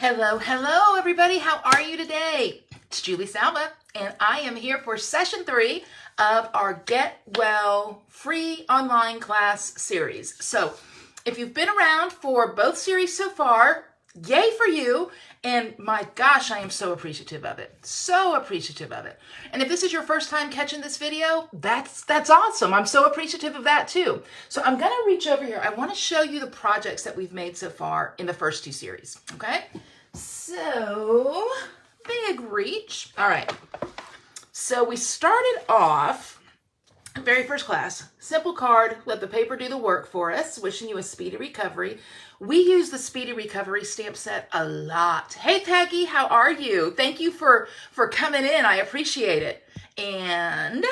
Hello, everybody. How are you today? It's Julie Salva, and I am here for session 3 of our Get Well free online class series. So if you've been around for both series so far, yay for you. And my gosh, I am so appreciative of it. So appreciative of it. And if this is your first time catching this video, that's awesome. I'm so appreciative of that too. So I'm going to reach over here. I want to show you the projects that we've made so far in the first 2 series. Okay? So, big reach. All right. So we started off, very first class, simple card, let the paper do the work for us, wishing you a speedy recovery. We use the speedy recovery stamp set a lot. Hey, Peggy, how are you? Thank you for coming in. I appreciate it. And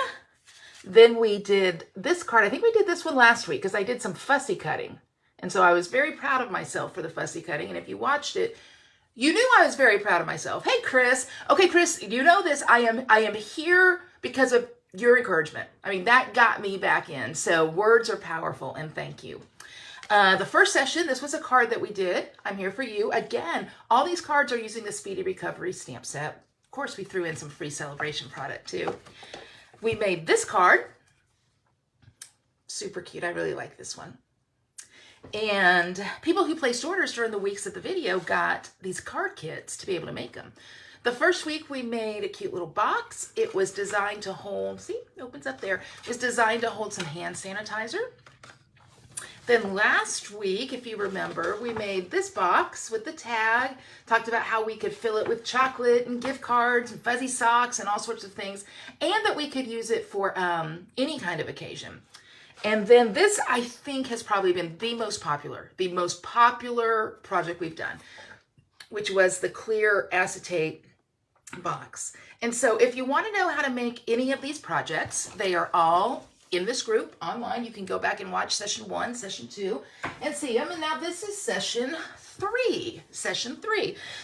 then we did this card. I think we did this one last week because I did some fussy cutting. And so I was very proud of myself for the fussy cutting. And if you watched it, you knew I was very proud of myself. Hey, Chris. Okay, Chris, you know this. I am here because of your encouragement. I mean, that got me back in. So words are powerful, and thank you. The first session, this was a card that we did. I'm here for you. Again, all these cards are using the Speedy Recovery stamp set. Of course, we threw in some free Saleabration product too. We made this card. Super cute. I really like this one. And people who placed orders during the weeks of the video got these card kits to be able to make them. The first week we made a cute little box. It was designed to hold, see, it opens up there. It was designed to hold some hand sanitizer. Then last week, if you remember, we made this box with the tag, talked about how we could fill it with chocolate and gift cards and fuzzy socks and all sorts of things, and that we could use it for any kind of occasion. And then this, I think, has probably been the most popular project we've done, which was the clear acetate box. And so if you want to know how to make any of these projects, they are all in this group online. You can go back and watch session 1, session 2, and see them. And now this is session 3.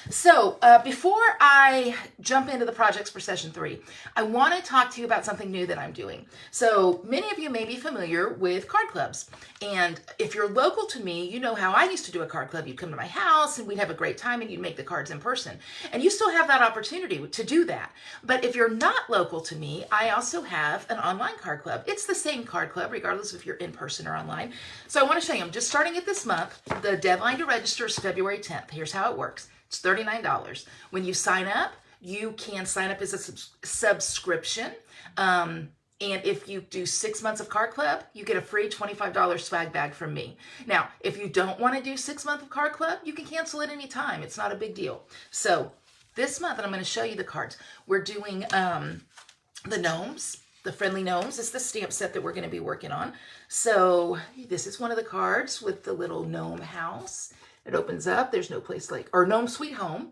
So before I jump into the projects for session 3, I want to talk to you about something new that I'm doing. So many of you may be familiar with card clubs. And if you're local to me, you know how I used to do a card club. You'd come to my house and we'd have a great time and you'd make the cards in person. And you still have that opportunity to do that. But if you're not local to me, I also have an online card club. It's the same card club, regardless if you're in person or online. So I want to show you, I'm just starting it this month. The deadline to register is February 10th. Here's how it works. It's $39. When you sign up, you can sign up as a subscription. And if you do 6 months of Card Club, you get a free $25 swag bag from me. Now, if you don't want to do 6 months of Card Club, you can cancel at any time. It's not a big deal. So this month, and I'm going to show you the cards, we're doing the gnomes. The friendly gnomes is the stamp set that we're going to be working on. So this is one of the cards with the little gnome house. It opens up. There's no place like, or Gnome Sweet Home.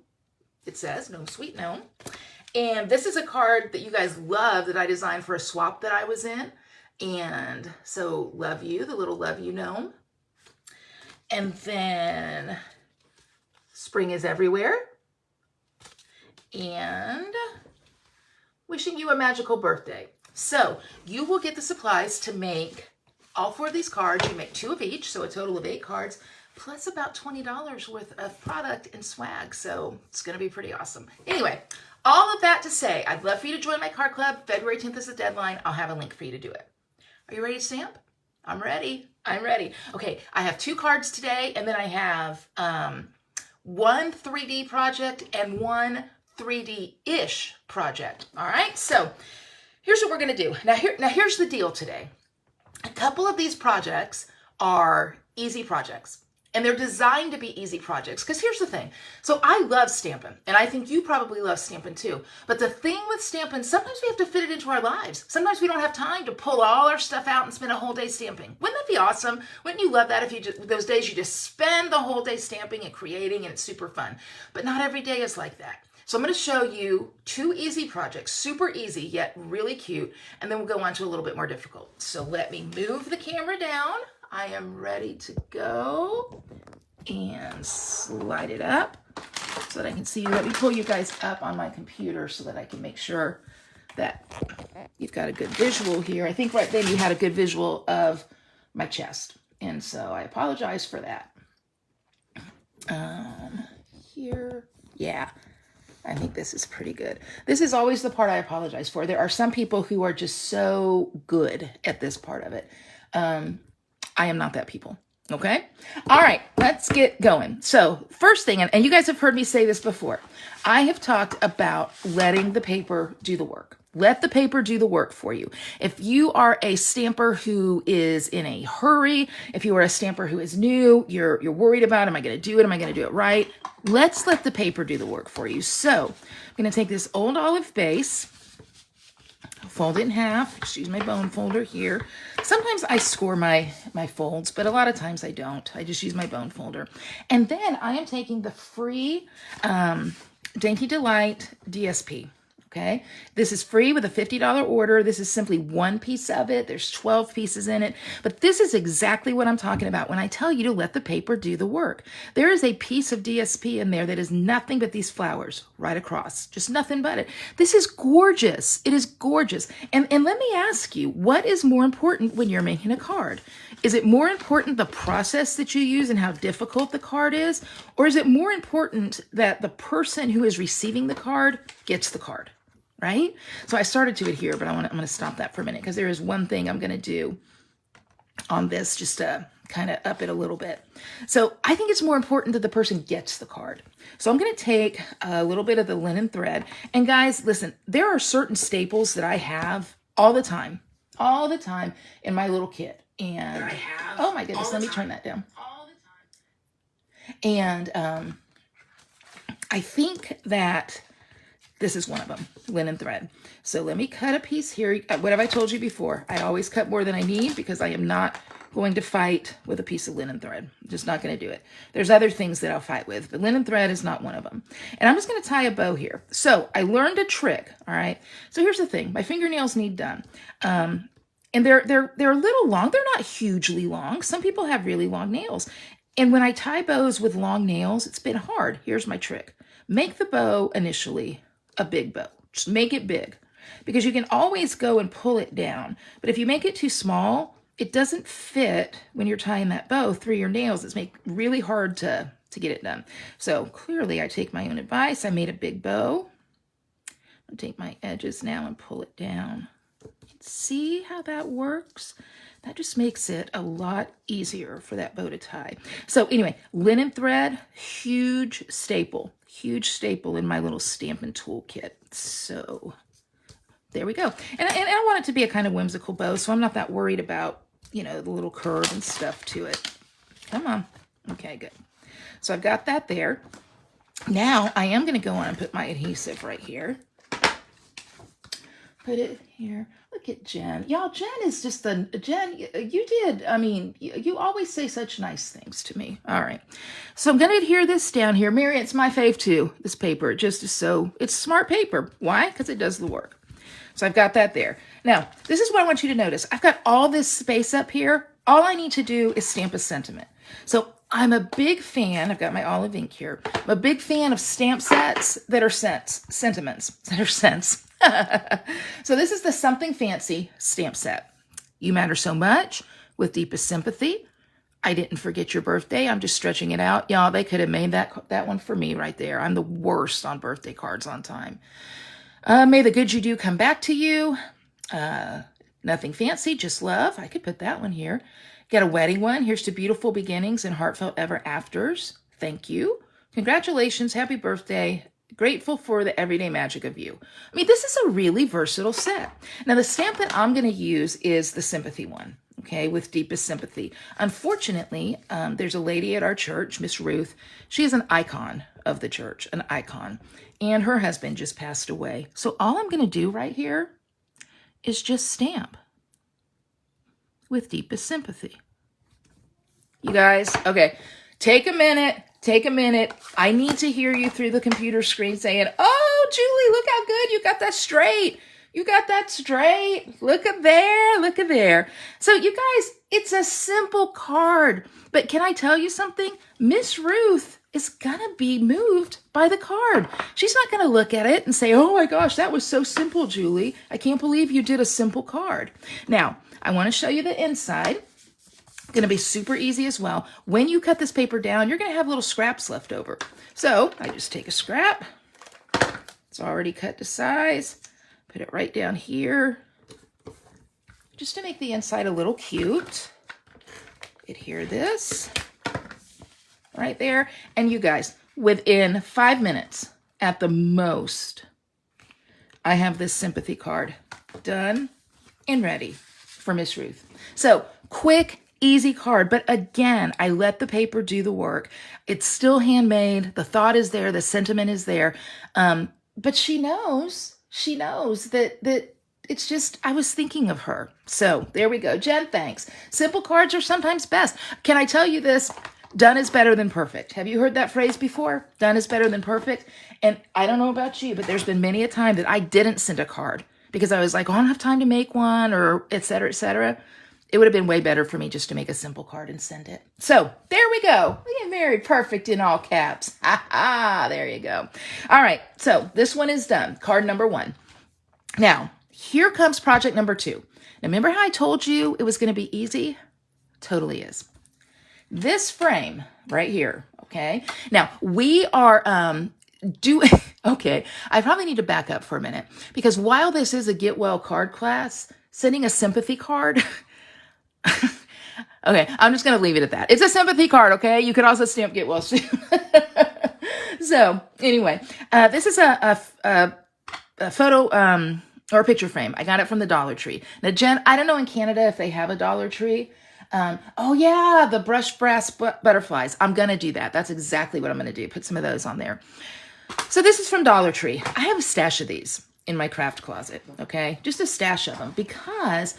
It says Gnome Sweet Gnome. And this is a card that you guys love that I designed for a swap that I was in. And so love you, the little love you gnome. And then spring is everywhere. And wishing you a magical birthday. So you will get the supplies to make all 4 of these cards. You make 2 of each, so a total of 8 cards, plus about $20 worth of product and swag. So it's going to be pretty awesome. Anyway, all of that to say, I'd love for you to join my card club. February 10th is the deadline. I'll have a link for you to do it. Are you ready to stamp? I'm ready. I'm ready. Okay, I have 2 cards today, and then I have one 3D project and one 3D-ish project. All right, so here's what we're going to do. Now here's the deal today. A couple of these projects are easy projects. And they're designed to be easy projects. Because here's the thing. So I love stamping. And I think you probably love stamping too. But the thing with stamping, sometimes we have to fit it into our lives. Sometimes we don't have time to pull all our stuff out and spend a whole day stamping. Wouldn't that be awesome? Wouldn't you love that if you just, those days you just spend the whole day stamping and creating and it's super fun. But not every day is like that. So I'm going to show you 2 easy projects, super easy, yet really cute. And then we'll go on to a little bit more difficult. So let me move the camera down. I am ready to go and slide it up so that I can see you. Let me pull you guys up on my computer so that I can make sure that you've got a good visual here. I think right then you had a good visual of my chest. And so I apologize for that. Here. Yeah, I think this is pretty good. This is always the part I apologize for. There are some people who are just so good at this part of it. I am not that people. Okay. All right, let's get going. So first thing, and you guys have heard me say this before, I have talked about letting the paper do the work. Let the paper do the work for you. If you are a stamper who is in a hurry, if you are a stamper who is new, you're worried about, am I going to do it? Am I going to do it right? Let's let the paper do the work for you. So I'm going to take this old olive base, fold it in half, just use my bone folder here. Sometimes I score my folds, but a lot of times I don't. I just use my bone folder. And then I am taking the free Dainty Delight DSP. Okay, this is free with a $50 order. This is simply one piece of it. There's 12 pieces in it, but this is exactly what I'm talking about when I tell you to let the paper do the work. There is a piece of DSP in there that is nothing but these flowers right across, just nothing but it. This is gorgeous. It is gorgeous. And let me ask you, what is more important when you're making a card? Is it more important the process that you use and how difficult the card is? Or is it more important that the person who is receiving the card gets the card? Right? So I started to adhere, but I'm going to stop that for a minute because there is one thing I'm going to do on this just to kind of up it a little bit. So I think it's more important that the person gets the card. So I'm going to take a little bit of the linen thread. And guys, listen, there are certain staples that I have all the time in my little kit. And oh my goodness, let me turn that down. All the time. And I think that this is one of them, linen thread. So let me cut a piece here. What have I told you before? I always cut more than I need because I am not going to fight with a piece of linen thread. I'm just not going to do it. There's other things that I'll fight with, but linen thread is not one of them. And I'm just going to tie a bow here. So I learned a trick, all right? So here's the thing. My fingernails need done. And they're a little long. They're not hugely long. Some people have really long nails. And when I tie bows with long nails, it's been hard. Here's my trick. Make the bow initially a big bow. Just make it big because you can always go and pull it down. But if you make it too small, it doesn't fit when you're tying that bow through your nails. It's really hard to get it done. So clearly I take my own advice. I made a big bow. I'll take my edges now and pull it down. See how that works? That just makes it a lot easier for that bow to tie. So anyway, linen thread, huge staple in my little Stampin' Toolkit. So there we go. And I want it to be a kind of whimsical bow, so I'm not that worried about, the little curve and stuff to it. Come on. Okay, good. So I've got that there. Now I am going to go on and put my adhesive right here. Put it here. Look at Jen. Y'all, Jen is just Jen, you always say such nice things to me. All right. So I'm going to adhere this down here. Mary, it's my fave too, this paper. It just is it's smart paper. Why? Because it does the work. So I've got that there. Now, this is what I want you to notice. I've got all this space up here. All I need to do is stamp a sentiment. So I'm a big fan, I've got my olive ink here. I'm a big fan of stamp sets that are sentiments, that are scents. So this is the Something Fancy stamp set. You Matter So Much with Deepest Sympathy. I didn't forget your birthday. I'm just stretching it out. Y'all, they could have made that one for me right there. I'm the worst on birthday cards on time. May the good you do come back to you. Nothing Fancy, Just Love. I could put that one here. Got a wedding one. Here's to Beautiful Beginnings and Heartfelt Ever Afters. Thank you. Congratulations. Happy birthday. Grateful for the everyday magic of you. I mean, this is a really versatile set. Now, the stamp that I'm going to use is the sympathy one, okay, with Deepest Sympathy. Unfortunately, there's a lady at our church, Miss Ruth. She is an icon of the church, an icon, and her husband just passed away. So all I'm going to do right here is just stamp with Deepest Sympathy. You guys, okay, take a minute. I need to hear you through the computer screen saying, oh, Julie, look how good you got that straight. Look at there. So you guys, it's a simple card. But can I tell you something? Miss Ruth is going to be moved by the card. She's not going to look at it and say, oh my gosh, that was so simple, Julie. I can't believe you did a simple card. Now, I want to show you the inside. Going to be super easy as well. When you cut this paper down, you're going to have little scraps left over. So I just take a scrap. It's already cut to size. Put it right down here. Just to make the inside a little cute. Adhere this right there. And you guys, within 5 minutes at the most, I have this sympathy card done and ready for Miss Ruth. So quick, easy card. But again, I let the paper do the work. It's still handmade. The thought is there. The sentiment is there. But she knows that it's just, I was thinking of her. So there we go. Jen, thanks. Simple cards are sometimes best. Can I tell you this? Done is better than perfect. Have you heard that phrase before? Done is better than perfect. And I don't know about you, but there's been many a time that I didn't send a card because I was like, oh, I don't have time to make one, or et cetera, et cetera. It would have been way better for me just to make a simple card and send it. So there we go. We get married perfect in all caps. Ha ha, there you go. All right, so this one is done. Card number 1. Now, here comes project number 2. Now, remember how I told you it was going to be easy? Totally is. This frame right here, okay? Now, we are okay, I probably need to back up for a minute because while this is a get well card class, sending a sympathy card... Okay, I'm just going to leave it at that. It's a sympathy card, okay? You could also stamp get well soon. So, anyway, this is a photo or a picture frame. I got it from the Dollar Tree. Now, Jen, I don't know in Canada if they have a Dollar Tree. Oh, yeah, the brushed brass butterflies. I'm going to do that. That's exactly what I'm going to do. Put some of those on there. So, this is from Dollar Tree. I have a stash of these in my craft closet, okay? Just a stash of them because...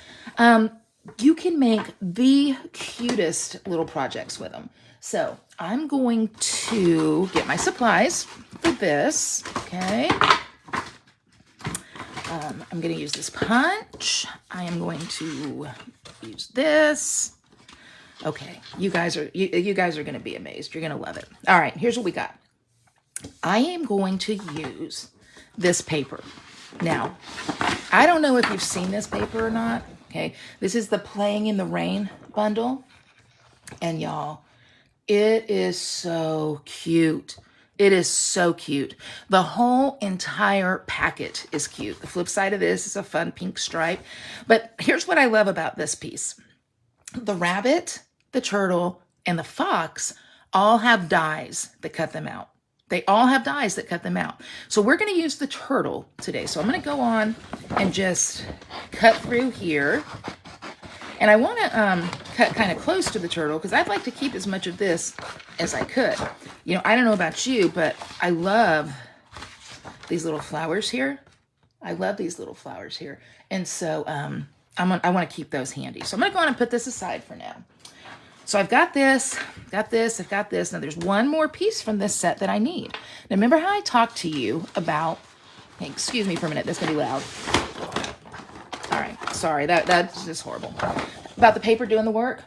you can make the cutest little projects with them. So I'm going to get my supplies for this, okay? I'm going to use this punch. I am going to use this. Okay, you guys are going to be amazed. You're going to love it. All right, here's what we got. I am going to use this paper. Now, I don't know if you've seen this paper or not. Okay, this is the Playing in the Rain bundle. And y'all, it is so cute. It is so cute. The whole entire packet is cute. The flip side of this is a fun pink stripe. But here's what I love about this piece. The rabbit, the turtle, and the fox all have dies that cut them out. They all have dies that cut them out. So we're going to use the turtle today. So I'm going to go on and just cut through here. And I want to cut kind of close to the turtle because I'd like to keep as much of this as I could. You know, I don't know about you, but I love these little flowers here. I love these little flowers here. And so I want to keep those handy. So I'm going to go on and put this aside for now. So I've got this, I've got this. Now there's one more piece from this set that I need. Now remember how I talked to you about, hey, excuse me for a minute, this is gonna be loud. All right, sorry, that's just horrible. About the paper doing the work.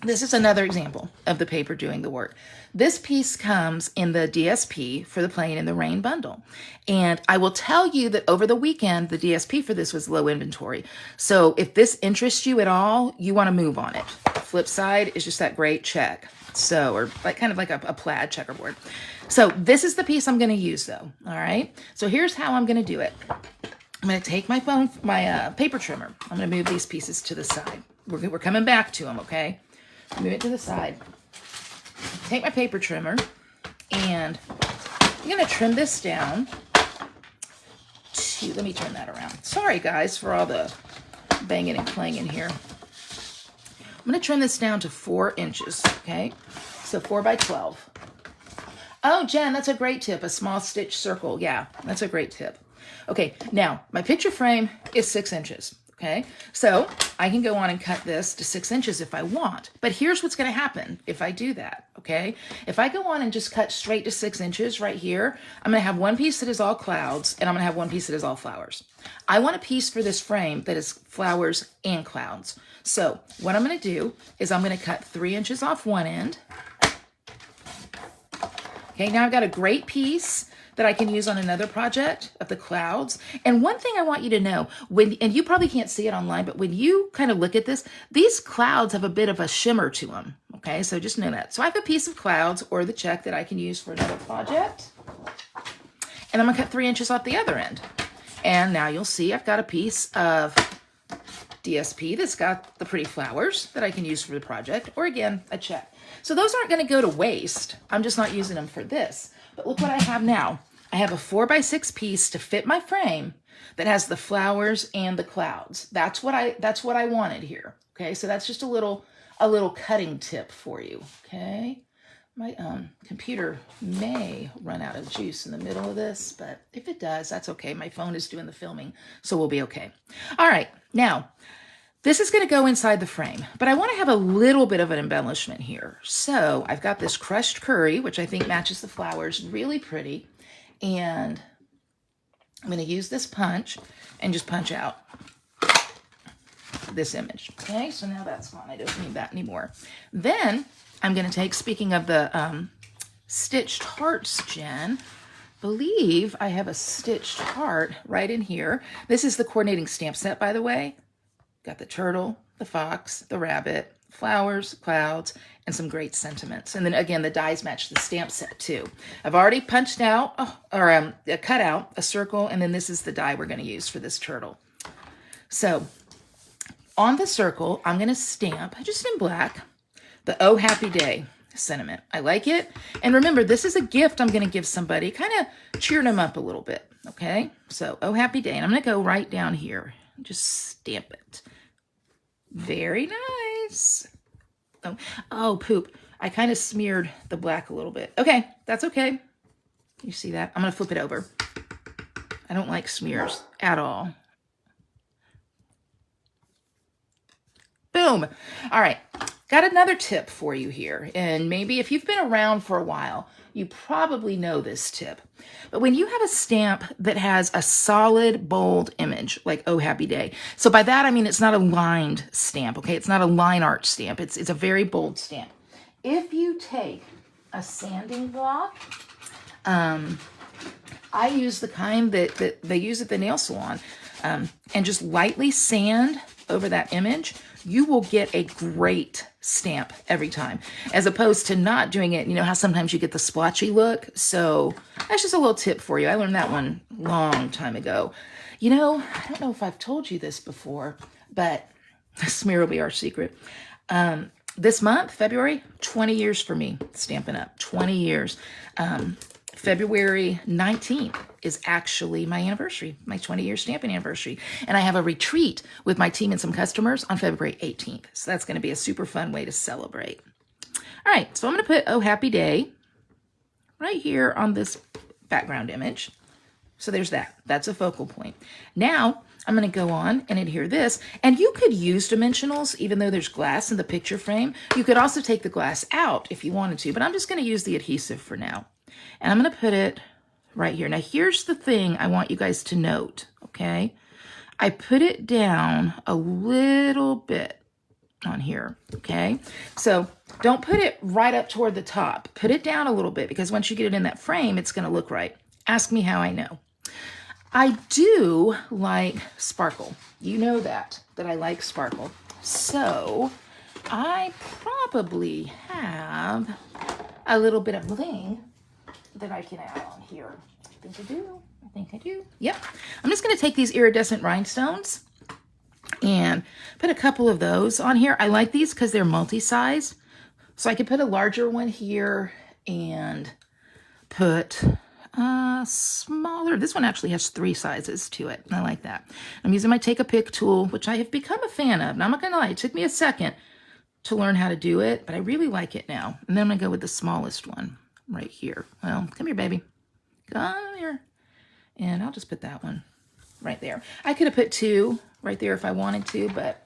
This is another example of the paper doing the work. This piece comes in the DSP for the Playing in the Rain bundle. And I will tell you that over the weekend, the DSP for this was low inventory. So if this interests you at all, you want to move on it. Flip side is just that great check. So, or like kind of like a plaid checkerboard. So this is the piece I'm going to use though. All right. So here's how I'm going to do it. I'm going to take my paper trimmer. I'm going to move these pieces to the side. We're coming back to them. Okay. Move it to the side. Take my paper trimmer and I'm going to trim this down to, let me turn that around. Sorry guys for all the banging and clanging here. I'm going to trim this down to 4 inches, okay? So 4 by 12. Oh, Jen, that's a great tip. A small stitch circle. Yeah, that's a great tip. Okay, now my picture frame is 6 inches. Okay, so I can go on and cut this to 6 inches if I want. But here's what's going to happen if I do that. Okay, if I go on and just cut straight to 6 inches right here, I'm going to have one piece that is all clouds and I'm going to have one piece that is all flowers. I want a piece for this frame that is flowers and clouds. So what I'm going to do is I'm going to cut 3 inches off one end. Okay, now I've got a great piece that I can use on another project of the clouds. And one thing I want you to know, and you probably can't see it online, but when you kind of look at this, these clouds have a bit of a shimmer to them. Okay, so just know that. So I have a piece of clouds or the check that I can use for another project. And I'm gonna cut 3 inches off the other end. And now you'll see I've got a piece of DSP that's got the pretty flowers that I can use for the project, or again, a check. So those aren't gonna go to waste. I'm just not using them for this. But look what I have now. I have a 4x6 piece to fit my frame that has the flowers and the clouds. That's what I wanted here. Okay, so that's just a little cutting tip for you. Okay, my computer may run out of juice in the middle of this, but if it does, that's okay. My phone is doing the filming, so we'll be okay. All right, now this is going to go inside the frame, but I want to have a little bit of an embellishment here. So I've got this crushed curry, which I think matches the flowers, really pretty. And I'm going to use this punch and just punch out this image. Okay, so now that's gone. I don't need that anymore. Then I'm going to take, speaking of the stitched hearts, Jen, believe I have a stitched heart right in here. This is the coordinating stamp set, by the way. Got the turtle, the fox, the rabbit, flowers, clouds, and some great sentiments. And then again, the dies match the stamp set too. I've already punched out, cut out a circle, and then this is the die we're going to use for this turtle. So on the circle, I'm going to stamp, just in black, the Oh Happy Day sentiment. I like it. And remember, this is a gift I'm going to give somebody, kind of cheering them up a little bit. Okay, so Oh Happy Day. And I'm going to go right down here and just stamp it. Very nice. Oh, poop. I kind of smeared the black a little bit. Okay, that's okay. You see that? I'm going to flip it over. I don't like smears at all. Boom. All right. Got another tip for you here. And maybe if you've been around for a while, you probably know this tip. But when you have a stamp that has a solid, bold image, like Oh Happy Day. So by that, I mean, it's not a lined stamp, okay? It's not a line art stamp. It's a very bold stamp. If you take a sanding block, I use the kind that they use at the nail salon, and just lightly sand over that image, you will get a great stamp every time, as opposed to not doing it. You know how sometimes you get the splotchy look? So that's just a little tip for you. I learned that one a long time ago. You know, I don't know if I've told you this before, but smear will be our secret. This month, February, 20 years for me Stampin' Up. 20 years. February 19th is actually my anniversary, my 20-year stamping anniversary. And I have a retreat with my team and some customers on February 18th. So that's going to be a super fun way to celebrate. All right, so I'm going to put Oh Happy Day right here on this background image. So there's that. That's a focal point. Now I'm going to go on and adhere this. And you could use dimensionals, even though there's glass in the picture frame. You could also take the glass out if you wanted to, but I'm just going to use the adhesive for now. And I'm going to put it right here. Now, here's the thing I want you guys to note, okay? I put it down a little bit on here, okay? So don't put it right up toward the top. Put it down a little bit, because once you get it in that frame, it's going to look right. Ask me how I know. I do like sparkle. You know that I like sparkle. So I probably have a little bit of bling that I can add on here. I think I do. Yep. I'm just going to take these iridescent rhinestones and put a couple of those on here. I like these because they're multi-size. So I could put a larger one here and put a smaller. This one actually has 3 sizes to it. I like that. I'm using my Take a Pick tool, which I have become a fan of. Now, I'm not going to lie. It took me a second to learn how to do it, but I really like it now. And then I'm going to go with the smallest one right here. Well, come here, baby. Come here. And I'll just put that one right there. I could have put 2 right there if I wanted to, but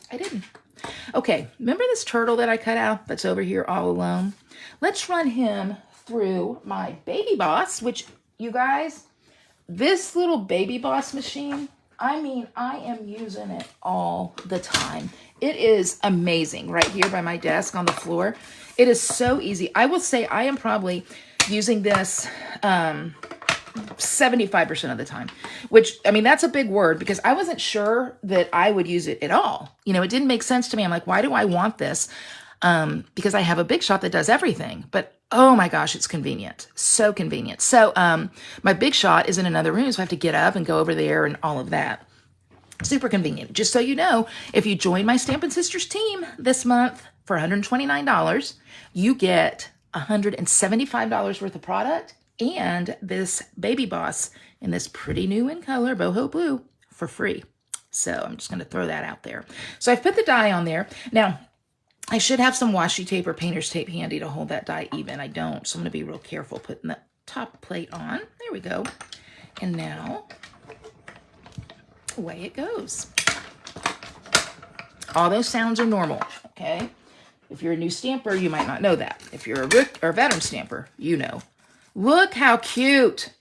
I didn't. Okay, remember this turtle that I cut out that's over here all alone? Let's run him through my Baby Boss, which, you guys, this little Baby Boss machine, I mean, I am using it all the time. It is amazing right here by my desk on the floor. It is so easy. I will say I am probably using this 75% of the time, which, I mean, that's a big word because I wasn't sure that I would use it at all. You know, it didn't make sense to me. I'm like, why do I want this? Because I have a big shot that does everything, but oh my gosh, it's convenient. So convenient. So, my big shot is in another room. So I have to get up and go over there and all of that. Super convenient. Just so you know, if you join my Stampin' Sisters team this month for $129, you get $175 worth of product and this Baby Boss in this pretty new in color, boho blue, for free. So I'm just going to throw that out there. So I've put the die on there. Now, I should have some washi tape or painter's tape handy to hold that die even. I don't, so I'm going to be real careful putting the top plate on. There we go. And now, away it goes. All those sounds are normal, okay? If you're a new stamper, you might not know that. If you're a veteran stamper, you know. Look how cute.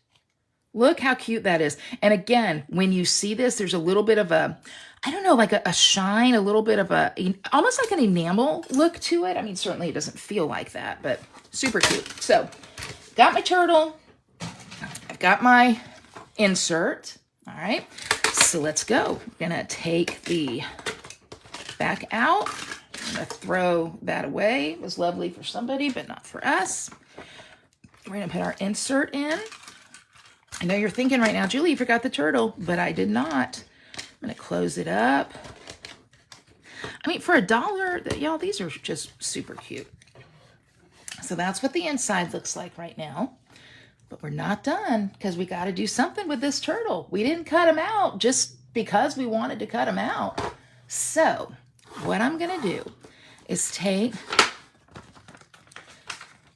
Look how cute that is. And again, when you see this, there's a little bit of a, I don't know, like a shine, a little bit of a, almost like an enamel look to it. I mean, certainly it doesn't feel like that, but super cute. So, got my turtle. I've got my insert. All right. So let's go. I'm going to take the back out. I'm going to throw that away. It was lovely for somebody, but not for us. We're going to put our insert in. I know you're thinking right now, Julie, you forgot the turtle, but I did not. I'm going to close it up. I mean, for $1, y'all, these are just super cute. So that's what the inside looks like right now. But we're not done because we got to do something with this turtle. We didn't cut him out just because we wanted to cut him out. So what I'm going to do is take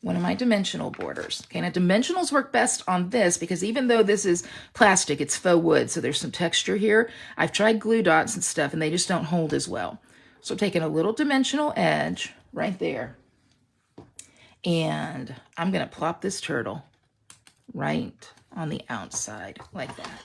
one of my dimensional borders. Okay, now dimensionals work best on this because even though this is plastic, it's faux wood, so there's some texture here. I've tried glue dots and stuff, and they just don't hold as well. So I'm taking a little dimensional edge right there, and I'm going to plop this turtle right on the outside like that.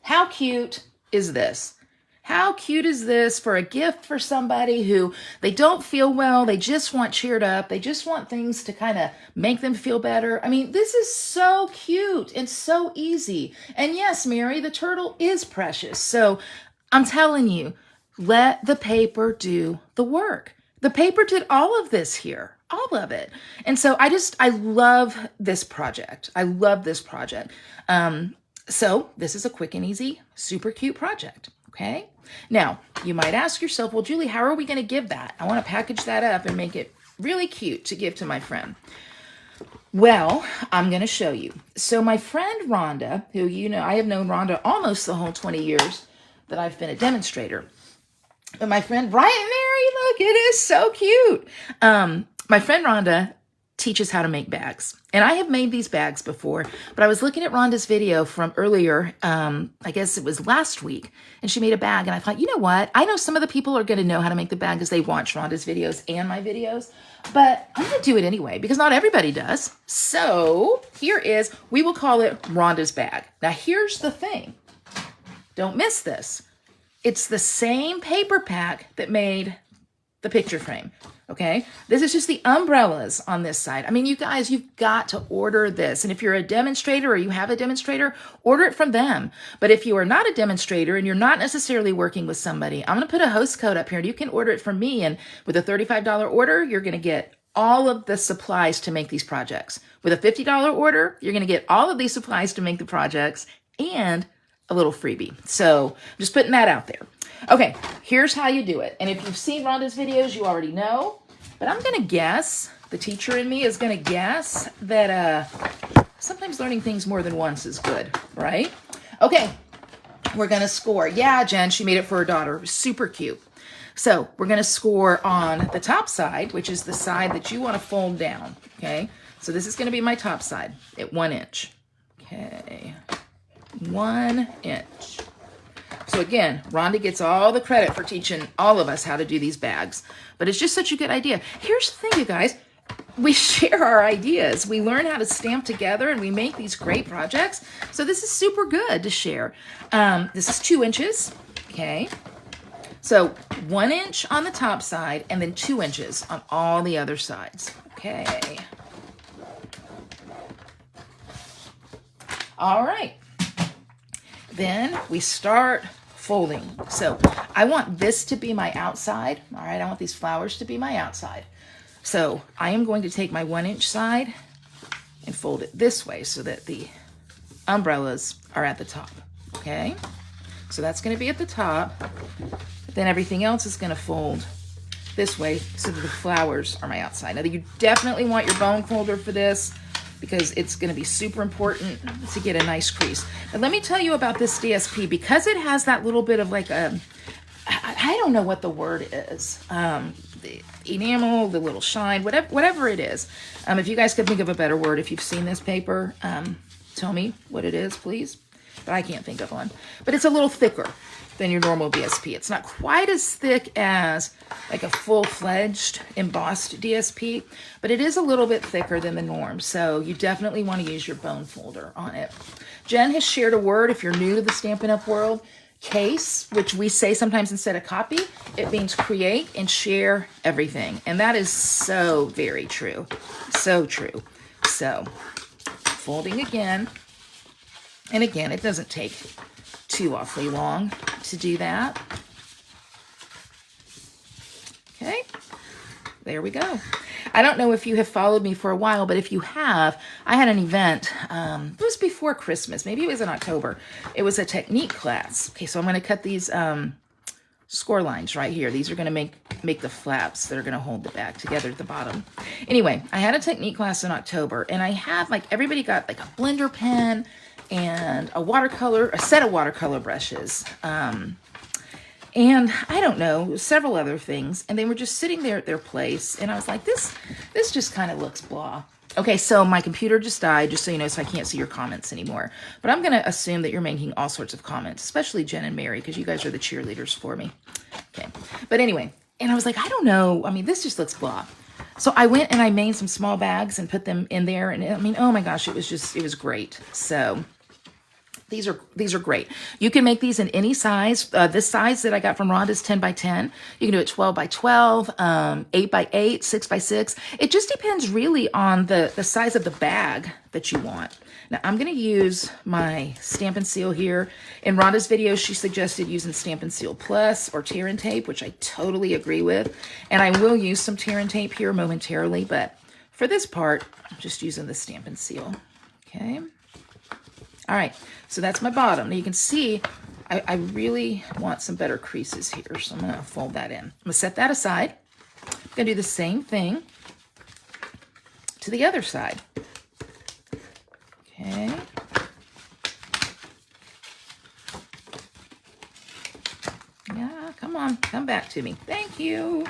How cute is this? How cute is this for a gift for somebody who they don't feel well, they just want cheered up, they just want things to kind of make them feel better? I mean, this is so cute and so easy. And yes, Mary, the turtle is precious. So I'm telling you, let the paper do the work. The paper did all of this here, all of it. And so I love this project. I love this project. So this is a quick and easy, super cute project. Okay. Now, you might ask yourself, well, Julie, how are we going to give that? I want to package that up and make it really cute to give to my friend. Well, I'm going to show you. So my friend Rhonda, who, you know, I have known Rhonda almost the whole 20 years that I've been a demonstrator. But my friend, right, Mary, look, it is so cute. My friend Rhonda teaches how to make bags. And I have made these bags before, but I was looking at Rhonda's video from earlier, I guess it was last week, and she made a bag, and I thought, you know what? I know some of the people are going to know how to make the bag because they watch Rhonda's videos and my videos, but I'm going to do it anyway because not everybody does. So here is, we will call it Rhonda's bag. Now here's the thing. Don't miss this. It's the same paper pack that made the picture frame. Okay, this is just the umbrellas on this side. I mean, you guys, you've got to order this. And if you're a demonstrator or you have a demonstrator, order it from them. But if you are not a demonstrator and you're not necessarily working with somebody, I'm going to put a host code up here and you can order it from me. And with a $35 order, you're going to get all of the supplies to make these projects. With a $50 order, you're going to get all of these supplies to make the projects and a little freebie. So I'm just putting that out there. Okay, here's how you do it. And if you've seen Rhonda's videos, you already know. But I'm going to guess, the teacher in me is going to guess that sometimes learning things more than once is good, right? Okay, we're going to score. Yeah, Jen, she made it for her daughter. Super cute. So we're going to score on the top side, which is the side that you want to fold down, okay? So this is going to be my top side at 1 inch. Okay, 1 inch. So again, Rhonda gets all the credit for teaching all of us how to do these bags. But it's just such a good idea. Here's the thing, you guys. We share our ideas. We learn how to stamp together and we make these great projects. So this is super good to share. This is 2 inches. Okay. So 1 inch on the top side and then 2 inches on all the other sides. Okay. All right. Then we start folding. So I want this to be my outside. All right, I want these flowers to be my outside. So I am going to take my 1-inch side and fold it this way so that the umbrellas are at the top. Okay, so that's going to be at the top. Then everything else is going to fold this way so that the flowers are my outside. Now you definitely want your bone folder for this because it's going to be super important to get a nice crease. Now let me tell you about this DSP, because it has that little bit of like a, I don't know what the word is, the enamel, the little shine, whatever it is. If you guys could think of a better word, if you've seen this paper, tell me what it is, please. But I can't think of one. But it's a little thicker than your normal DSP. It's not quite as thick as like a full-fledged embossed DSP, but it is a little bit thicker than the norm. So you definitely want to use your bone folder on it. Jen has shared a word, if you're new to the Stampin' Up! World, case, which we say sometimes instead of copy. It means create and share everything. And that is so very true. So true. So folding again. And again, it doesn't take too awfully long to do that. Okay, there we go. I don't know if you have followed me for a while, but if you have, I had an event, it was before Christmas, maybe it was in October. It was a technique class. Okay, so I'm going to cut these score lines right here. These are going to make the flaps that are going to hold the bag together at the bottom. Anyway, I had a technique class in October, and I have, like, everybody got like a blender pen and a set of watercolor brushes, and I don't know, several other things, and they were just sitting there at their place, and I was like, this just kind of looks blah. Okay, so my computer just died, just so you know, so I can't see your comments anymore. But I'm going to assume that you're making all sorts of comments, especially Jen and Mary, because you guys are the cheerleaders for me. Okay, but anyway, and I was like, I don't know, I mean, this just looks blah. So I went and I made some small bags and put them in there, and I mean, oh my gosh, it was great. So these are great. You can make these in any size. This size that I got from Rhonda is 10 by 10. You can do it 12 by 12, 8 by 8, 6 by 6. It just depends really on the size of the bag that you want. Now I'm going to use my Stampin' Seal here. In Rhonda's video, she suggested using Stampin' Seal Plus or tear and tape, which I totally agree with. And I will use some tear and tape here momentarily, but for this part, I'm just using the Stampin' Seal. Okay. All right, so that's my bottom. Now you can see I really want some better creases here, so I'm going to fold that in. I'm going to set that aside. I'm going to do the same thing to the other side. Okay. Yeah, come on, come back to me. Thank you.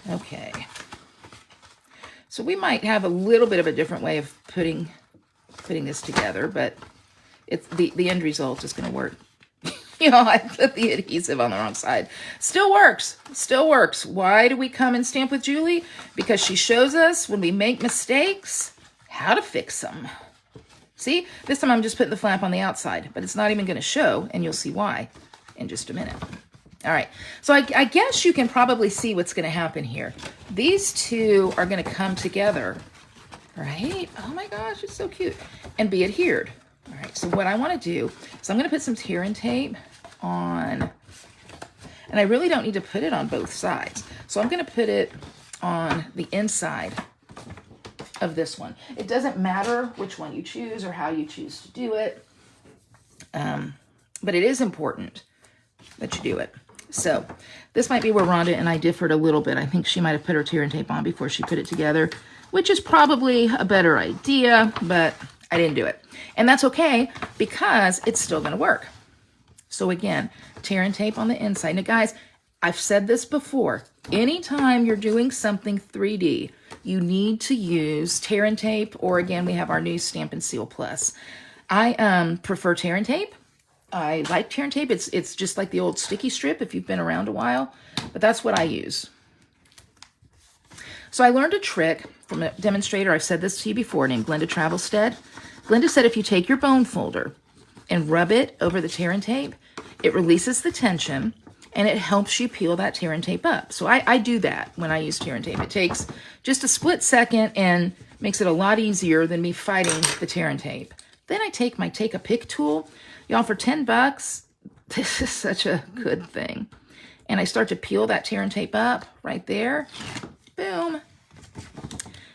Okay. So we might have a little bit of a different way of putting this together, but it's the end result is going to work. You know, I put the adhesive on the wrong side. Still works. Still works. Why do we come and stamp with Julie? Because she shows us when we make mistakes how to fix them. See, this time I'm just putting the flap on the outside, but it's not even going to show, and you'll see why in just a minute. All right, so I guess you can probably see what's going to happen here. These two are going to come together, right? Oh my gosh, it's so cute. And be adhered. All right, so what I want to do is I'm going to put some tear and tape on, and I really don't need to put it on both sides. So I'm going to put it on the inside of this one. It doesn't matter which one you choose or how you choose to do it, but it is important that you do it. So this might be where Rhonda and I differed a little bit. I think she might have put her tear and tape on before she put it together, which is probably a better idea, but I didn't do it. And that's okay because it's still going to work. So again, tear and tape on the inside. Now guys, I've said this before. Anytime you're doing something 3D, you need to use tear and tape, or again, we have our new Stampin' Seal Plus. I prefer tear and tape. I like tear and tape. It's just like the old sticky strip if you've been around a while, but that's what I use. So I learned a trick from a demonstrator, I've said this to you before, named Glenda Travelstead. Glenda said if you take your bone folder and rub it over the tear and tape, it releases the tension, and it helps you peel that tear and tape up. So I do that when I use tear and tape. It takes just a split second and makes it a lot easier than me fighting the tear and tape. Then I take my Take a Pick tool. Y'all, for 10 bucks, this is such a good thing. And I start to peel that tear and tape up right there. Boom.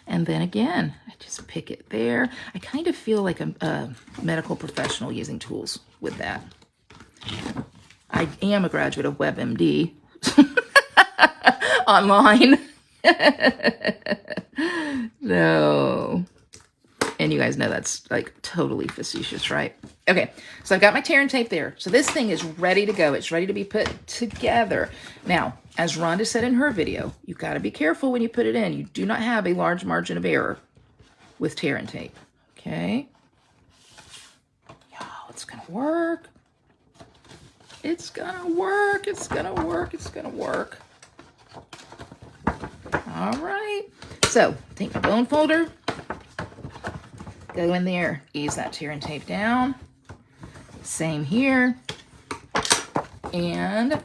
And then again, I just pick it there. I kind of feel like a medical professional using tools with that. I am a graduate of WebMD online. No. And you guys know that's like totally facetious, right? Okay, so I've got my tear and tape there. So this thing is ready to go. It's ready to be put together. Now, as Rhonda said in her video, you've got to be careful when you put it in. You do not have a large margin of error with tear and tape. Okay? Y'all, it's going to work. It's going to work. It's going to work. It's going to work. All right. So, take my bone folder. Go in there, ease that tear and tape down. Same here. And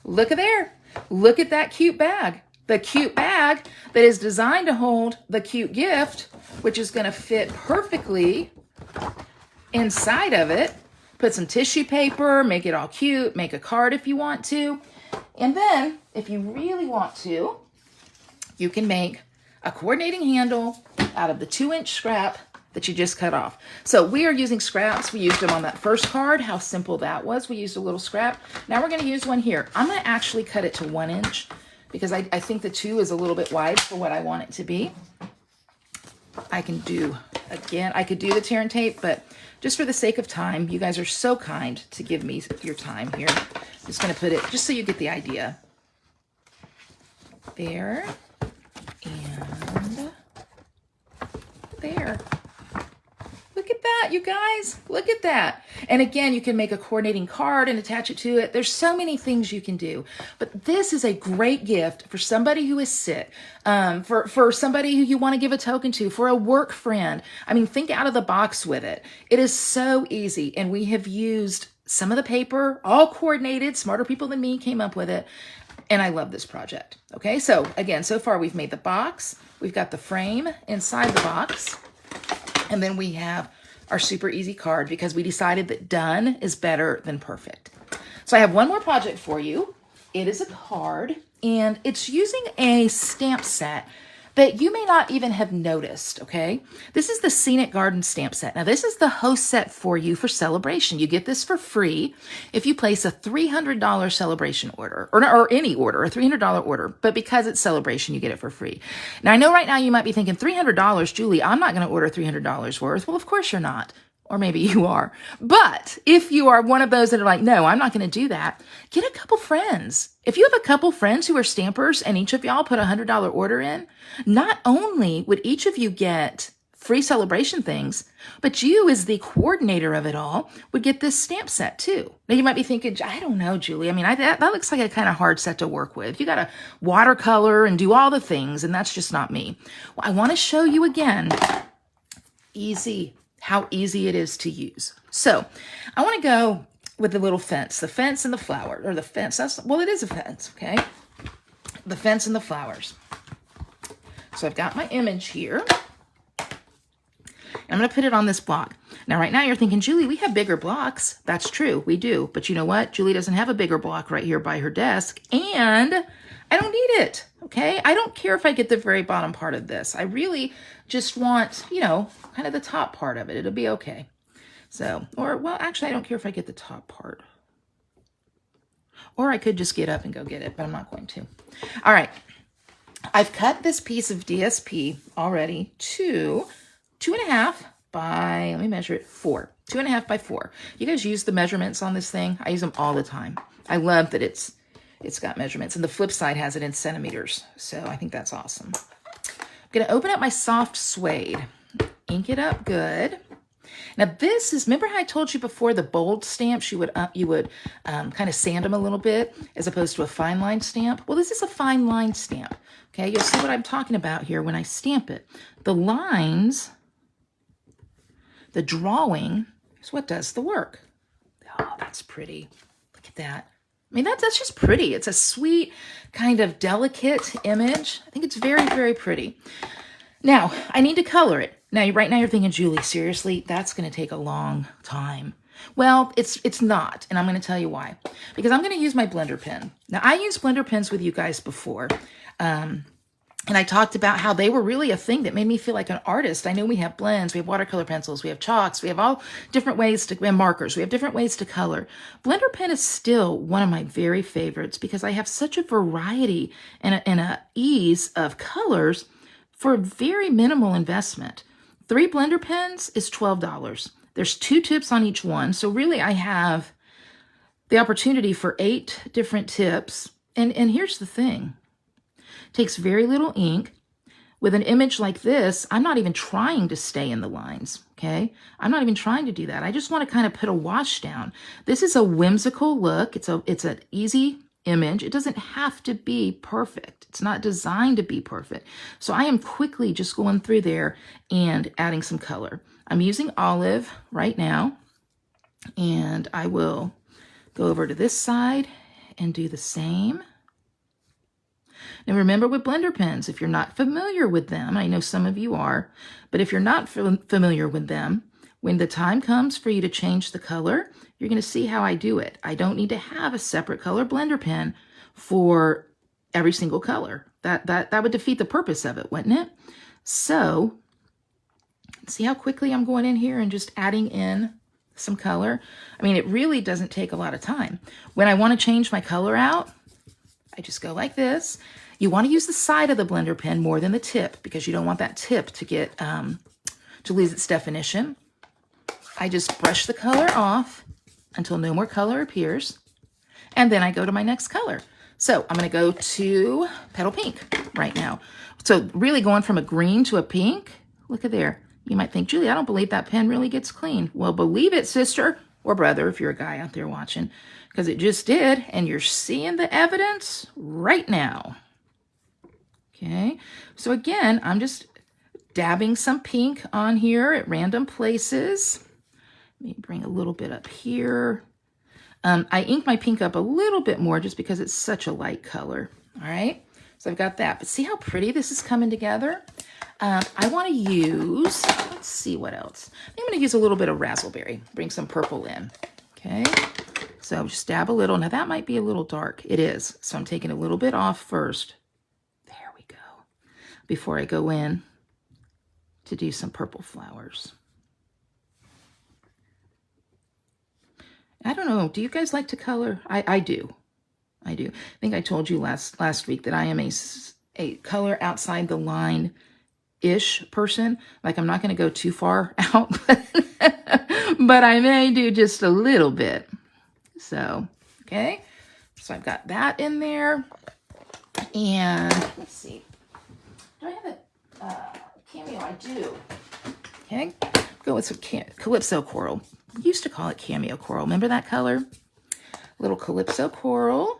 look at there. Look at that cute bag. The cute bag that is designed to hold the cute gift, which is going to fit perfectly inside of it. Put some tissue paper, make it all cute, make a card if you want to. And then, if you really want to, you can make a coordinating handle out of the 2-inch scrap that you just cut off. So we are using scraps. We used them on that first card. How simple that was. We used a little scrap. Now we're going to use one here. I'm going to actually cut it to 1 inch because I think the 2 is a little bit wide for what I want it to be. I can do, again, I could do the tear and tape, but just for the sake of time, you guys are so kind to give me your time here. I'm just going to put it, just so you get the idea. There. And there. Look at that, you guys. Look at that. And again, you can make a coordinating card and attach it to it. There's so many things you can do. But this is a great gift for somebody who is sick, for somebody who you want to give a token to, for a work friend. I mean, think out of the box with it. It is so easy. And we have used some of the paper, all coordinated. Smarter people than me came up with it. And I love this project. Okay, so again, so far we've made the box. We've got the frame inside the box. And then we have our super easy card because we decided that done is better than perfect. So I have one more project for you. It is a card and it's using a stamp set that you may not even have noticed, okay? This is the Scenic Garden stamp set. Now this is the host set for you for Saleabration. You get this for free if you place a $300 Saleabration order, or any order, a $300 order, but because it's Saleabration, you get it for free. Now I know right now you might be thinking, $300, Julie, I'm not gonna order $300 worth. Well, of course you're not. Or maybe you are. But if you are one of those that are like, no, I'm not going to do that, get a couple friends. If you have a couple friends who are stampers and each of y'all put a $100 order in, not only would each of you get free Saleabration things, but you as the coordinator of it all would get this stamp set too. Now you might be thinking, I don't know, Julie. I mean, that looks like a kind of hard set to work with. You got to watercolor and do all the things, and that's just not me. Well, I want to show you again, how easy it is to use. So I want to go with the little fence, the fence and the flower, or the fence. Well, it is a fence, okay? The fence and the flowers. So I've got my image here. I'm going to put it on this block. Now, right now you're thinking, Julie, we have bigger blocks. That's true. We do. But you know what? Julie doesn't have a bigger block right here by her desk. And I don't need it. Okay. I don't care if I get the very bottom part of this. I really just want, you know, kind of the top part of it. It'll be okay. So, well, actually, I don't care if I get the top part. Or I could just get up and go get it, but I'm not going to. All right. I've cut this piece of DSP already to 2.5 by, let me measure it, 4. 2.5 by 4. You guys use the measurements on this thing? I use them all the time. I love that it's got measurements, and the flip side has it in centimeters. So I think that's awesome. I'm going to open up my soft suede, ink it up good. Now this is, remember how I told you before the bold stamps, you would kind of sand them a little bit as opposed to a fine line stamp? Well, this is a fine line stamp. Okay, you'll see what I'm talking about here when I stamp it. The lines, the drawing is what does the work. Oh, that's pretty. Look at that. I mean, that's just pretty. It's a sweet, kind of delicate image. I think it's very, very pretty. Now, I need to color it. Now, right now you're thinking, Julie, seriously, that's going to take a long time. Well, it's not, and I'm going to tell you why. Because I'm going to use my blender pen. Now, I used blender pens with you guys before, and I talked about how they were really a thing that made me feel like an artist. I know we have blends, we have watercolor pencils, we have chalks, we have all different ways to, and markers, we have different ways to color. Blender pen is still one of my very favorites because I have such a variety and a ease of colors for a very minimal investment. 3 blender pens is $12. There's 2 tips on each one. So really I have the opportunity for 8 different tips. And here's the thing. It takes very little ink. With an image like this, I'm not even trying to stay in the lines, okay? I'm not even trying to do that. I just want to kind of put a wash down. This is a whimsical look. It's an easy image. It doesn't have to be perfect. It's not designed to be perfect. So I am quickly just going through there and adding some color. I'm using olive right now, and I will go over to this side and do the same. Now remember with blender pens, if you're not familiar with them, I know some of you are, but if you're not familiar with them, when the time comes for you to change the color, you're going to see how I do it. I don't need to have a separate color blender pen for every single color. That would defeat the purpose of it, wouldn't it? So see how quickly I'm going in here and just adding in some color? I mean, it really doesn't take a lot of time. When I want to change my color out, I just go like this. You want to use the side of the blender pen more than the tip because you don't want that tip to get to lose its definition. I just brush the color off until no more color appears, and then I go to my next color. So I'm going to go to Petal Pink right now. So really going from a green to a pink. Look at there. You might think, Julie, I don't believe that pen really gets clean. Well, believe it, sister or brother, if you're a guy out there watching, because it just did, and you're seeing the evidence right now. Okay, so again, I'm just dabbing some pink on here at random places. Let me bring a little bit up here. I ink my pink up a little bit more just because it's such a light color. All right, so I've got that. But see how pretty this is coming together? I want to use, let's see what else. I'm going to use a little bit of raspberry, bring some purple in. Okay, so just dab a little. Now that might be a little dark. It is. So I'm taking a little bit off first. There we go. Before I go in to do some purple flowers. I don't know. Do you guys like to color? I do. I do. I think I told you last week that I am a color outside the line-ish person. Like I'm not going to go too far out, but I may do just a little bit. So, okay. So I've got that in there. And let's see. Do I have a cameo? I do. Okay. Go with some Calypso Coral. We used to call it Cameo Coral. Remember that color? Little Calypso Coral.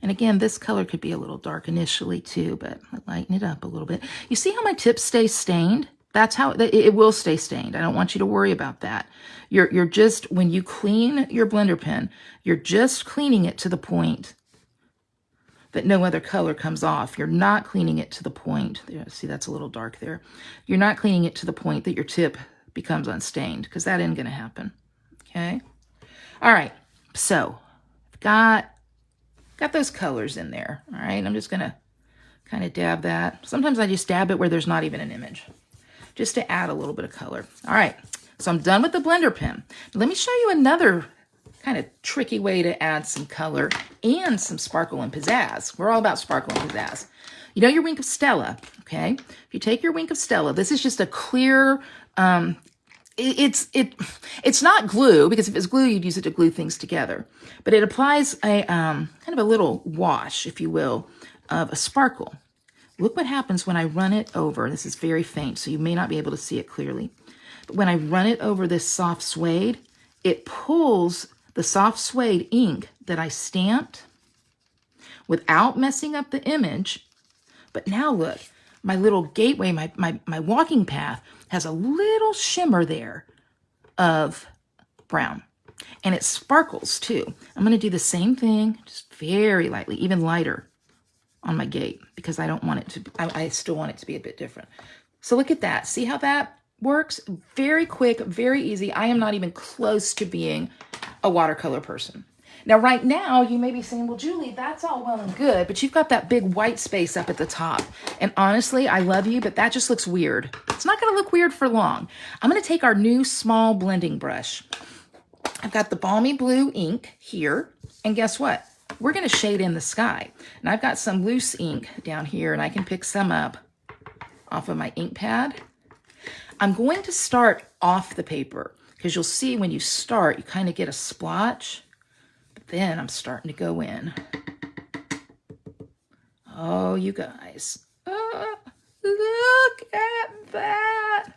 And again, this color could be a little dark initially too, but I lighten it up a little bit. You see how my tips stay stained? That's how it will stay stained. I don't want you to worry about that. You're just, when you clean your blender pen, you're just cleaning it to the point that no other color comes off. You're not cleaning it to the point, there, see that's a little dark there. You're not cleaning it to the point that your tip becomes unstained, because that ain't gonna happen, okay? All right, so I've got those colors in there, all right? I'm just gonna kind of dab that. Sometimes I just dab it where there's not even an image, just to add a little bit of color. All right, so I'm done with the blender pen. Let me show you another kind of tricky way to add some color and some sparkle and pizzazz. We're all about sparkle and pizzazz. You know your Wink of Stella, okay? If you take your Wink of Stella, this is just a clear, it's not glue, because if it's glue, you'd use it to glue things together. But it applies a kind of a little wash, if you will, of a sparkle. Look what happens when I run it over. This is very faint, so you may not be able to see it clearly. But when I run it over this soft suede, it pulls the soft suede ink that I stamped without messing up the image. But now look, my little gateway, my walking path has a little shimmer there of brown. And it sparkles too. I'm going to do the same thing, just very lightly, even lighter on my gate, because I don't want it to, I still want it to be a bit different. So look at that. See how that works? Very quick, very easy. I am not even close to being a watercolor person. Now, right now, you may be saying, well, Julie, that's all well and good, but you've got that big white space up at the top. And honestly, I love you, but that just looks weird. It's not going to look weird for long. I'm going to take our new small blending brush. I've got the Balmy Blue ink here, and guess what? We're going to shade in the sky. And I've got some loose ink down here, and I can pick some up off of my ink pad. I'm going to start off the paper, because you'll see when you start, you kind of get a splotch. But then I'm starting to go in. Oh, you guys. Look at that.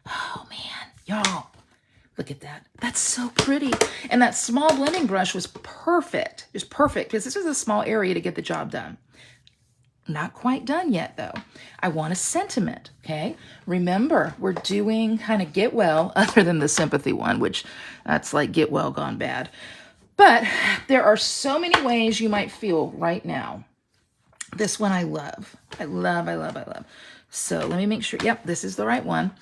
Oh, man. Y'all. Look at that. That's so pretty. And that small blending brush was perfect. Just perfect, because this is a small area to get the job done. Not quite done yet, though. I want a sentiment, okay? Remember, we're doing kind of get well, other than the sympathy one, which that's like get well gone bad. But there are so many ways you might feel right now. This one I love. I love, I love, I love. So let me make sure, yep, this is the right one.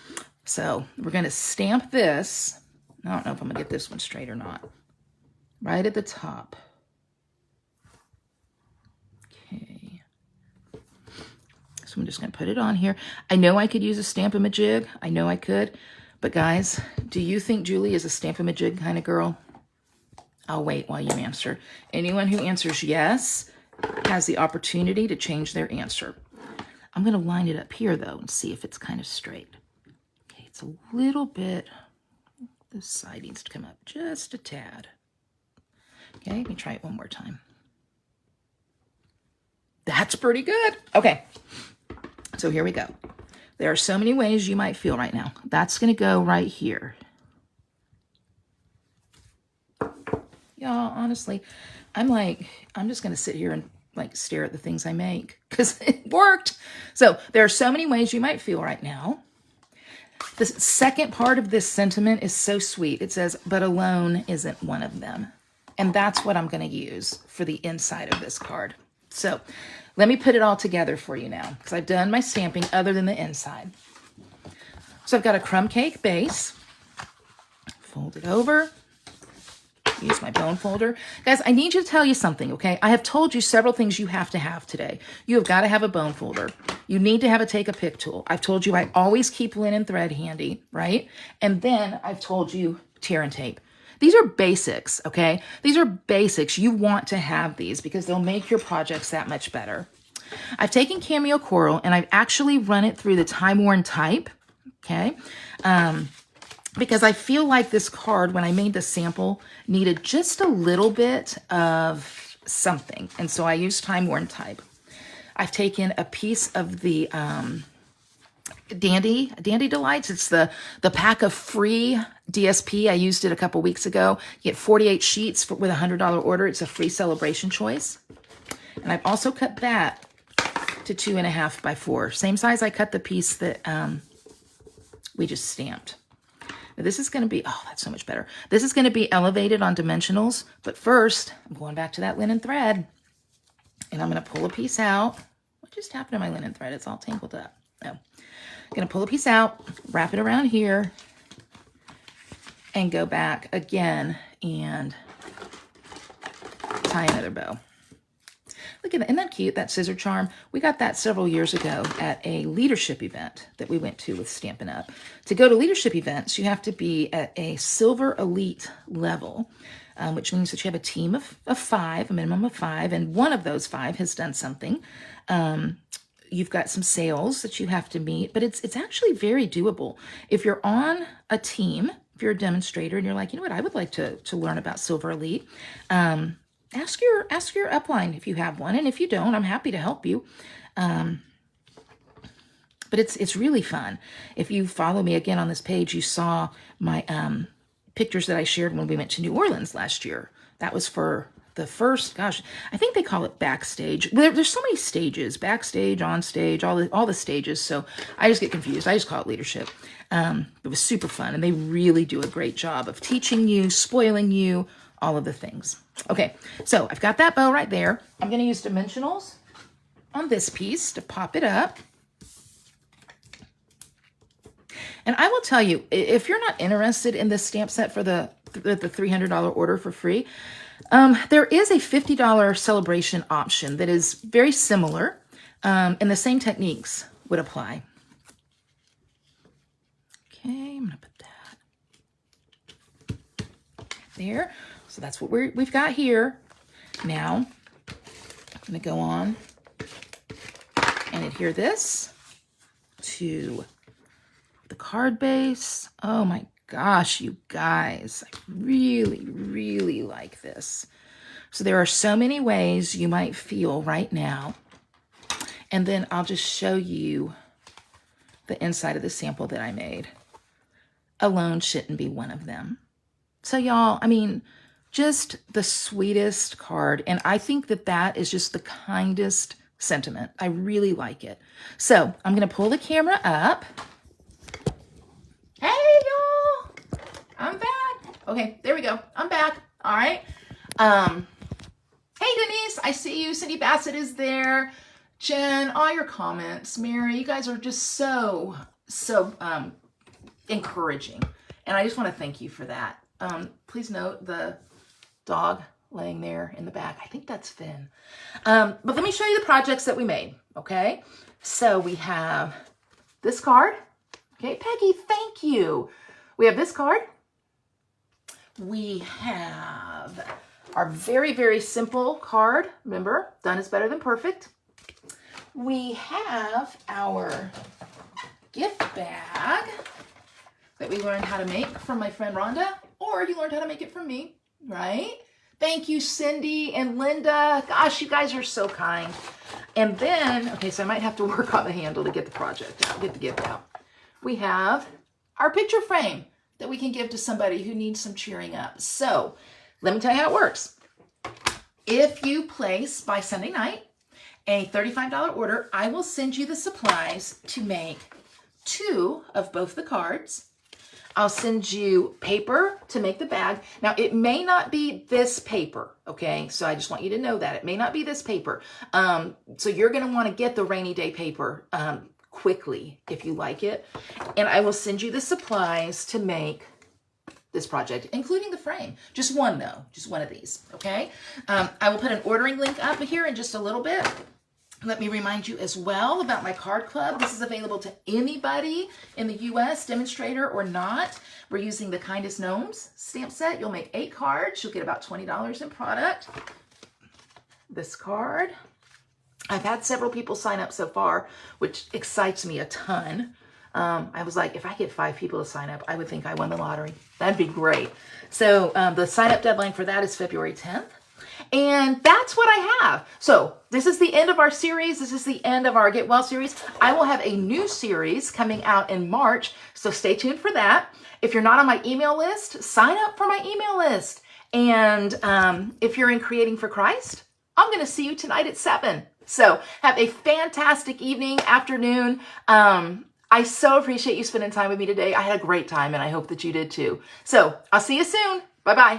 So we're going to stamp this. I don't know if I'm going to get this one straight or not. Right at the top. Okay. So I'm just going to put it on here. I know I could use a Stamp-A-Majig. I know I could. But guys, do you think Julie is a Stamp-A-Majig kind of girl? I'll wait while you answer. Anyone who answers yes has the opportunity to change their answer. I'm going to line it up here, though, and see if it's kind of straight. Okay, it's a little bit... This side needs to come up just a tad. Okay, let me try it one more time. That's pretty good. Okay, so here we go. There are so many ways you might feel right now. That's going to go right here. Y'all, honestly, I'm just going to sit here and like stare at the things I make because it worked. So there are so many ways you might feel right now. The second part of this sentiment is so sweet. It says, but alone isn't one of them. And that's what I'm going to use for the inside of this card. So let me put it all together for you now, because I've done my stamping other than the inside. So I've got a crumb cake base. Fold it over. Use my bone folder. Guys, I need you to tell you something, okay? I have told you several things you have to have today. You have got to have a bone folder. You need to have a take a pick tool. I've told you I always keep linen thread handy, right? And then I've told you tear and tape. These are basics, okay? These are basics. You want to have these because they'll make your projects that much better. I've taken Cameo Coral and I've actually run it through the time-worn type, okay? Because I feel like this card, when I made the sample, needed just a little bit of something. And so I used time-worn type. I've taken a piece of the Dandy Delights. It's the pack of free DSP. I used it a couple weeks ago. You get 48 sheets with a $100 order. It's a free Saleabration choice. And I've also cut that to 2.5 by 4. Same size I cut the piece that we just stamped. Now this is going to be, oh, that's so much better. This is going to be elevated on dimensionals. But first, I'm going back to that linen thread. And I'm going to pull a piece out. What just happened to my linen thread? It's all tangled up. No. I'm going to pull a piece out, wrap it around here, and go back again and tie another bow. Look at that. Isn't that cute, that scissor charm? We got that several years ago at a leadership event that we went to with Stampin' Up. To go to leadership events, you have to be at a Silver Elite level, which means that you have a team of 5, a minimum of 5, and one of those 5 has done something. You've got some sales that you have to meet, but it's actually very doable. If you're on a team, if you're a demonstrator and you're like, you know what, I would like to learn about Silver Elite, ask your upline if you have one, and if you don't, I'm happy to help you. But it's really fun. If you follow me again on this page, you saw my pictures that I shared when we went to New Orleans last year. That was for the first, gosh, I think they call it backstage. There's so many stages, backstage, on stage, all the stages. So I just get confused. I just call it leadership. It was super fun, and they really do a great job of teaching you, spoiling you, all of the things. Okay, so I've got that bow right there. I'm going to use dimensionals on this piece to pop it up. And I will tell you, if you're not interested in this stamp set for the $300 order for free, there is a $50 celebration option that is very similar, and the same techniques would apply. Okay, I'm going to put that there. So that's what we've got here. Now, I'm going to go on and adhere this to the card base. Oh my gosh, you guys, I really, really like this. So there are so many ways you might feel right now. And then I'll just show you the inside of the sample that I made. Alone shouldn't be one of them. So y'all, I mean, just the sweetest card. And I think that that is just the kindest sentiment. I really like it. So I'm going to pull the camera up. Hey, y'all. I'm back. Okay, there we go. I'm back. All right. Hey, Denise. I see you. Cindy Bassett is there. Jen, all your comments. Mary, you guys are just so encouraging. And I just want to thank you for that. Please note the dog laying there in the back. I think that's Finn. But let me show you the projects that we made, okay? So we have this card. Okay, Peggy, thank you. We have this card. We have our very, very simple card. Remember, done is better than perfect. We have our gift bag that we learned how to make from my friend Rhonda, or you learned how to make it from me, right? Thank you, Cindy and Linda. Gosh, you guys are so kind. And then, okay, so I might have to work on the handle to get the project out, get the gift out. We have our picture frame that we can give to somebody who needs some cheering up. So let me tell you how it works. If you place by Sunday night a $35 order, I will send you the supplies to make 2 of both the cards. I'll send you paper to make the bag. Now, it may not be this paper, okay? So I just want you to know that. It may not be this paper. So you're going to want to get the rainy day paper quickly if you like it. And I will send you the supplies to make this project, including the frame. Just one, though. Just one of these, okay? I will put an ordering link up here in just a little bit. Let me remind you as well about my card club. This is available to anybody in the U.S., demonstrator or not. We're using the Kindest Gnomes stamp set. You'll make 8 cards. You'll get about $20 in product. This card. I've had several people sign up so far, which excites me a ton. I was like, if I get 5 people to sign up, I would think I won the lottery. That'd be great. So the sign-up deadline for that is February 10th. And that's what I have. So this is the end of our series. This is the end of our Get Well series. I will have a new series coming out in March, so stay tuned for that. If you're not on my email list, sign up for my email list. And if you're in Creating for Christ, I'm going to see you tonight at 7. So have a fantastic evening, afternoon. I so appreciate you spending time with me today. I had a great time, and I hope that you did too. So I'll see you soon. Bye-bye.